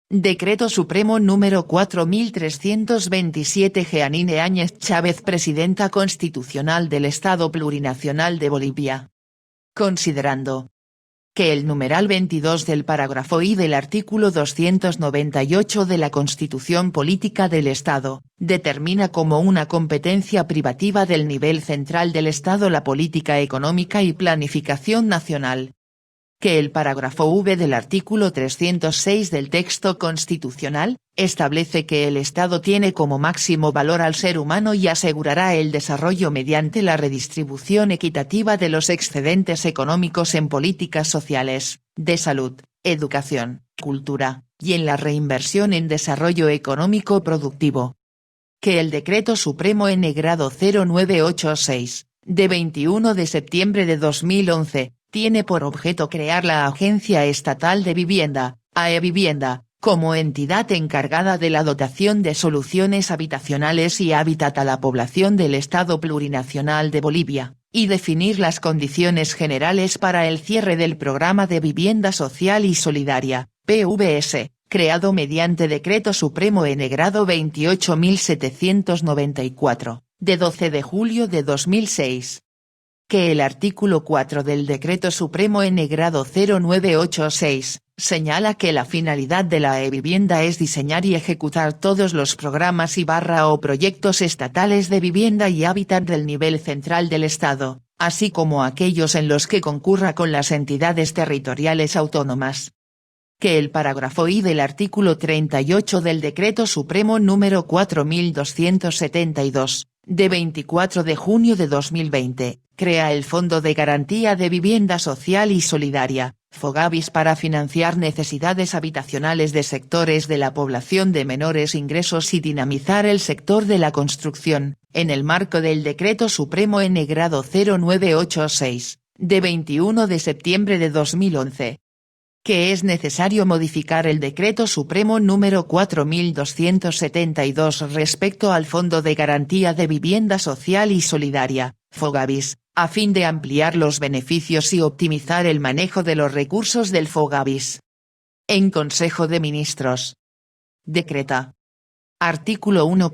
Decreto Supremo número 4327. Jeanine Áñez Chávez, Presidenta Constitucional del Estado Plurinacional de Bolivia. Considerando que el numeral 22 del parágrafo I del artículo 298 de la Constitución Política del Estado, determina como una competencia privativa del nivel central del Estado la política económica y planificación nacional. Que el parágrafo V del artículo 306 del texto constitucional, establece que el Estado tiene como máximo valor al ser humano y asegurará el desarrollo mediante la redistribución equitativa de los excedentes económicos en políticas sociales, de salud, educación, cultura, y en la reinversión en desarrollo económico productivo. Que el Decreto Supremo N grado 0986, de 21 de septiembre de 2011, tiene por objeto crear la Agencia Estatal de Vivienda, AEVivienda, como entidad encargada de la dotación de soluciones habitacionales y hábitat a la población del Estado Plurinacional de Bolivia, y definir las condiciones generales para el cierre del Programa de Vivienda Social y Solidaria, PVS, creado mediante Decreto Supremo N grado 28794, de 12 de julio de 2006. Que el artículo 4 del Decreto Supremo N grado 0986, señala que la finalidad de la AEVivienda es diseñar y ejecutar todos los programas o proyectos estatales de vivienda y hábitat del nivel central del Estado, así como aquellos en los que concurra con las entidades territoriales autónomas. Que el parágrafo I del artículo 38 del Decreto Supremo número 4272, de 24 de junio de 2020, crea el Fondo de Garantía de Vivienda Social y Solidaria, FOGAVIS, para financiar necesidades habitacionales de sectores de la población de menores ingresos y dinamizar el sector de la construcción, en el marco del Decreto Supremo N grado 0986, de 21 de septiembre de 2011. Que es necesario modificar el Decreto Supremo número 4272 respecto al Fondo de Garantía de Vivienda Social y Solidaria, FOGAVIS, a fin de ampliar los beneficios y optimizar el manejo de los recursos del FOGAVIS. En Consejo de Ministros. Decreta. Artículo 1.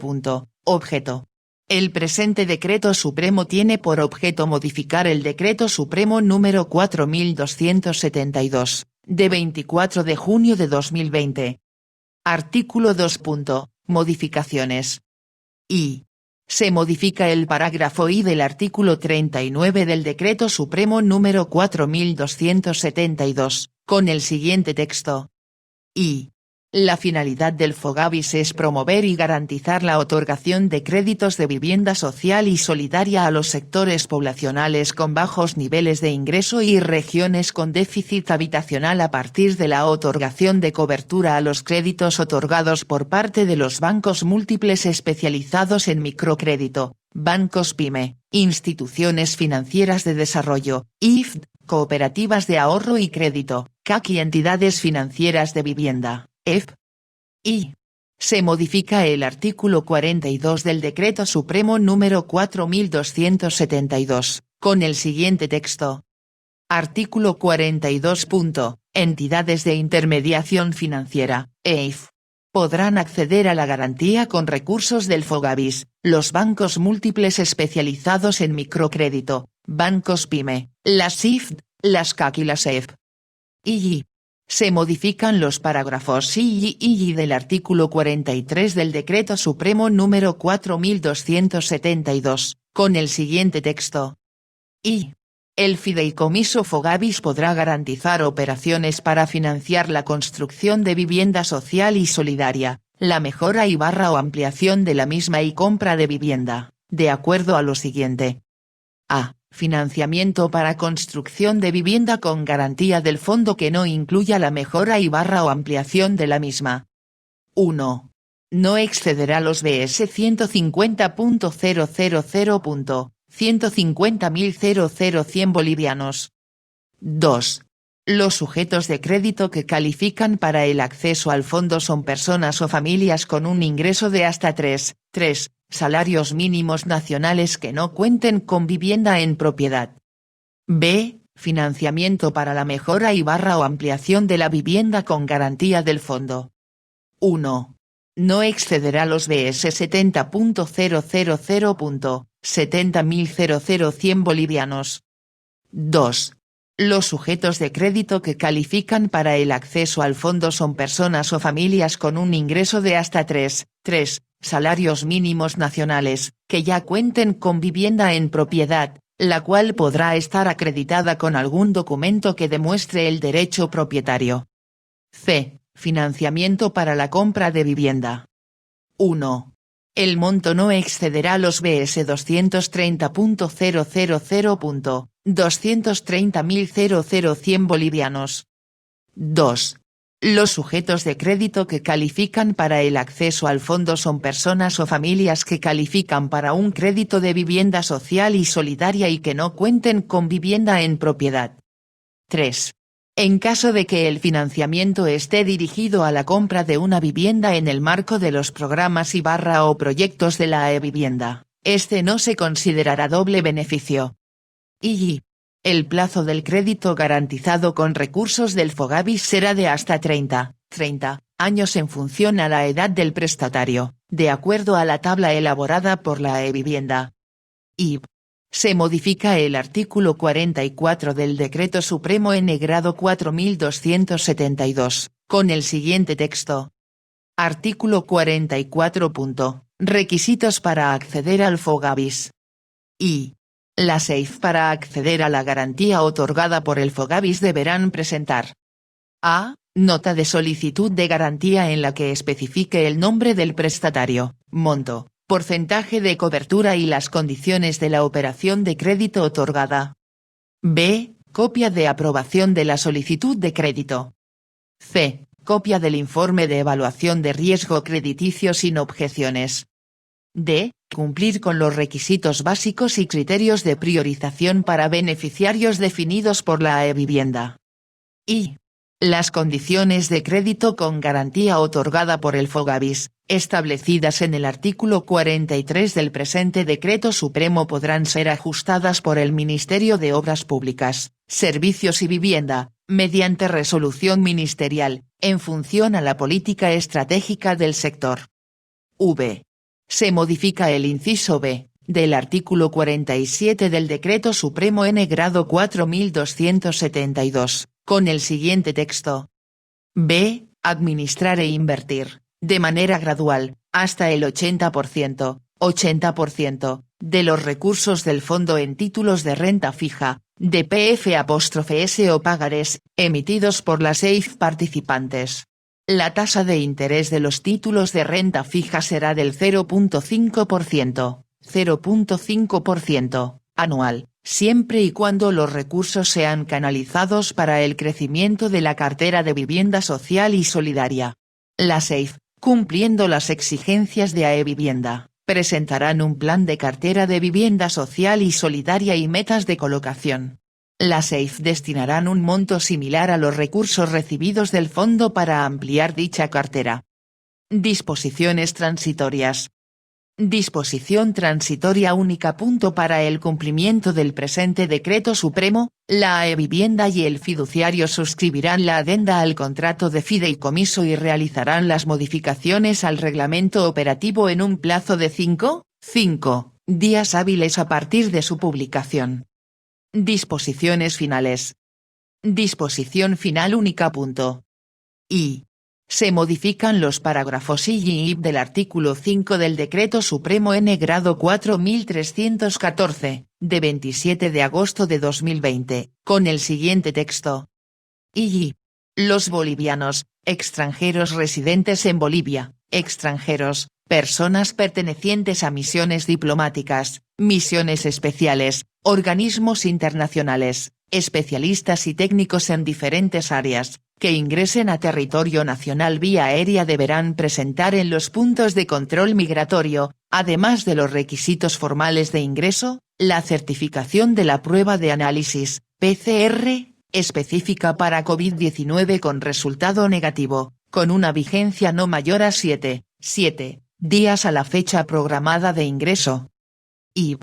Objeto. El presente Decreto Supremo tiene por objeto modificar el Decreto Supremo número 4272, de 24 de junio de 2020. Artículo 2. Modificaciones. I. Se modifica el parágrafo I del artículo 39 del Decreto Supremo número 4272, con el siguiente texto. I. La finalidad del FOGAVIS es promover y garantizar la otorgación de créditos de vivienda social y solidaria a los sectores poblacionales con bajos niveles de ingreso y regiones con déficit habitacional a partir de la otorgación de cobertura a los créditos otorgados por parte de los bancos múltiples especializados en microcrédito, bancos PYME, instituciones financieras de desarrollo, IFD, cooperativas de ahorro y crédito, CAC y entidades financieras de vivienda. I. Se modifica el artículo 42 del Decreto Supremo número 4272, con el siguiente texto. Artículo 42. Entidades de intermediación financiera, EIF. Podrán acceder a la garantía con recursos del FOGAVIS, los bancos múltiples especializados en microcrédito, bancos PYME, las IFD, las CAC y las EF. I. Se modifican los parágrafos I y I del artículo 43 del Decreto Supremo número 4272, con el siguiente texto. I. El fideicomiso FOGAVIS podrá garantizar operaciones para financiar la construcción de vivienda social y solidaria, la mejora o ampliación de la misma y compra de vivienda, de acuerdo a lo siguiente. A. Financiamiento para construcción de vivienda con garantía del fondo que no incluya la mejora o ampliación de la misma. 1. No excederá los BS 150.000.150.000 bolivianos. 2. Los sujetos de crédito que califican para el acceso al fondo son personas o familias con un ingreso de hasta 3 salarios mínimos nacionales que no cuenten con vivienda en propiedad. B. Financiamiento para la mejora o ampliación de la vivienda con garantía del fondo. 1. No excederá los BS 70.000.70.000 bolivianos. 2. Los sujetos de crédito que califican para el acceso al fondo son personas o familias con un ingreso de hasta 3 salarios mínimos nacionales, que ya cuenten con vivienda en propiedad, la cual podrá estar acreditada con algún documento que demuestre el derecho propietario. C. Financiamiento para la compra de vivienda. 1. El monto no excederá los BS 230.000.230.000 bolivianos. 2. Los sujetos de crédito que califican para el acceso al fondo son personas o familias que califican para un crédito de vivienda social y solidaria y que no cuenten con vivienda en propiedad. 3. En caso de que el financiamiento esté dirigido a la compra de una vivienda en el marco de los programas o proyectos de la e-vivienda, este no se considerará doble beneficio. Y el plazo del crédito garantizado con recursos del Fogavis será de hasta 30 años en función a la edad del prestatario, de acuerdo a la tabla elaborada por la e-vivienda. Y se modifica el artículo 44 del Decreto Supremo N-Grado 4272, con el siguiente texto. Artículo 44. Requisitos para acceder al Fogavis. Y la SEIF para acceder a la garantía otorgada por el Fogavis deberán presentar a. Nota de solicitud de garantía en la que especifique el nombre del prestatario, monto, porcentaje de cobertura y las condiciones de la operación de crédito otorgada. B. Copia de aprobación de la solicitud de crédito. C. Copia del informe de evaluación de riesgo crediticio sin objeciones. D. Cumplir con los requisitos básicos y criterios de priorización para beneficiarios definidos por la e-vivienda. Y las condiciones de crédito con garantía otorgada por el Fogavis, establecidas en el artículo 43 del presente Decreto Supremo podrán ser ajustadas por el Ministerio de Obras Públicas, Servicios y Vivienda, mediante resolución ministerial, en función a la política estratégica del sector. V. Se modifica el inciso B, del artículo 47 del Decreto Supremo N-Grado 4272, con el siguiente texto. B. Administrar e invertir, de manera gradual, hasta el 80%, de los recursos del fondo en títulos de renta fija, de PF'-S o pagarés, emitidos por las EIF participantes. La tasa de interés de los títulos de renta fija será del 0.5%, anual, siempre y cuando los recursos sean canalizados para el crecimiento de la cartera de vivienda social y solidaria. Las EIF, cumpliendo las exigencias de e-vivienda, presentarán un plan de cartera de vivienda social y solidaria y metas de colocación. Las EIF destinarán un monto similar a los recursos recibidos del fondo para ampliar dicha cartera. Disposiciones transitorias. Disposición transitoria única. Para el cumplimiento del presente Decreto Supremo, la e-vivienda y el fiduciario suscribirán la adenda al contrato de fideicomiso y realizarán las modificaciones al reglamento operativo en un plazo de 5 días hábiles a partir de su publicación. Disposiciones finales. Disposición final única. Y se modifican los parágrafos I y I del artículo 5 del Decreto Supremo N-Grado 4314, de 27 de agosto de 2020, con el siguiente texto. Y los bolivianos, extranjeros residentes en Bolivia, extranjeros, personas pertenecientes a misiones diplomáticas, misiones especiales, organismos internacionales, especialistas y técnicos en diferentes áreas, que ingresen a territorio nacional vía aérea deberán presentar en los puntos de control migratorio, además de los requisitos formales de ingreso, la certificación de la prueba de análisis, PCR, específica para COVID-19 con resultado negativo, con una vigencia no mayor a 7 días a la fecha programada de ingreso. Y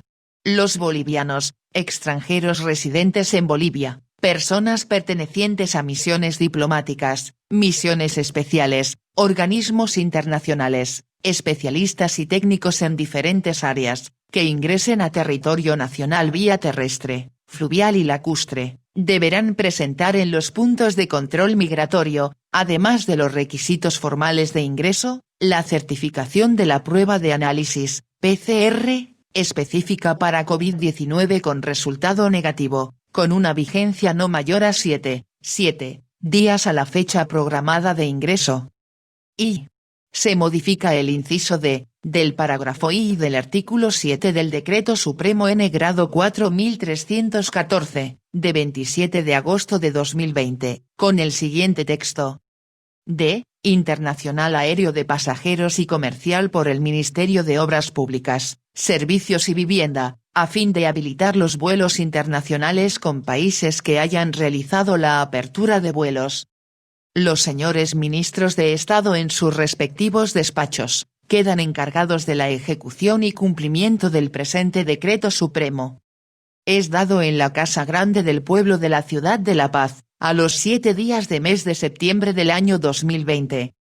los bolivianos, extranjeros residentes en Bolivia, personas pertenecientes a misiones diplomáticas, misiones especiales, organismos internacionales, especialistas y técnicos en diferentes áreas, que ingresen a territorio nacional vía terrestre, fluvial y lacustre, deberán presentar en los puntos de control migratorio, además de los requisitos formales de ingreso, la certificación de la prueba de análisis, PCR, específica para COVID-19 con resultado negativo, con una vigencia no mayor a 7 días a la fecha programada de ingreso. Y se modifica el inciso D, del parágrafo I del artículo 7 del Decreto Supremo N grado 4314, de 27 de agosto de 2020, con el siguiente texto. D. Internacional Aéreo de Pasajeros y Comercial por el Ministerio de Obras Públicas, Servicios y Vivienda, a fin de habilitar los vuelos internacionales con países que hayan realizado la apertura de vuelos. Los señores ministros de Estado en sus respectivos despachos, quedan encargados de la ejecución y cumplimiento del presente Decreto Supremo. Es dado en la Casa Grande del Pueblo de la Ciudad de La Paz, a los 7 días de mes de septiembre del año 2020.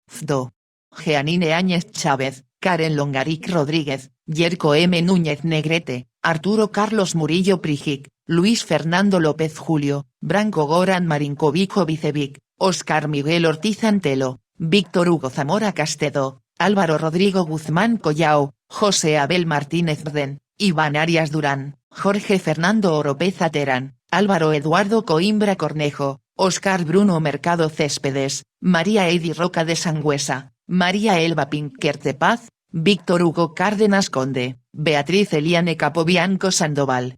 FDO. Jeanine Áñez Chávez, Karen Longaric Rodríguez, Yerko M. Núñez Negrete, Arturo Carlos Murillo Prijic, Luis Fernando López Julio, Branko Goran Marinkovic Vicevic, Óscar Miguel Ortiz Antelo, Víctor Hugo Zamora Castedo, Álvaro Rodrigo Guzmán Collao, José Abel Martínez Bden, Iván Arias Durán, Jorge Fernando Oropeza Terán, Álvaro Eduardo Coimbra Cornejo, Óscar Bruno Mercado Céspedes, María Edi Roca de Sangüesa, María Elba Pinquer de Paz, Víctor Hugo Cárdenas Conde, Beatriz Eliane Capobianco Sandoval,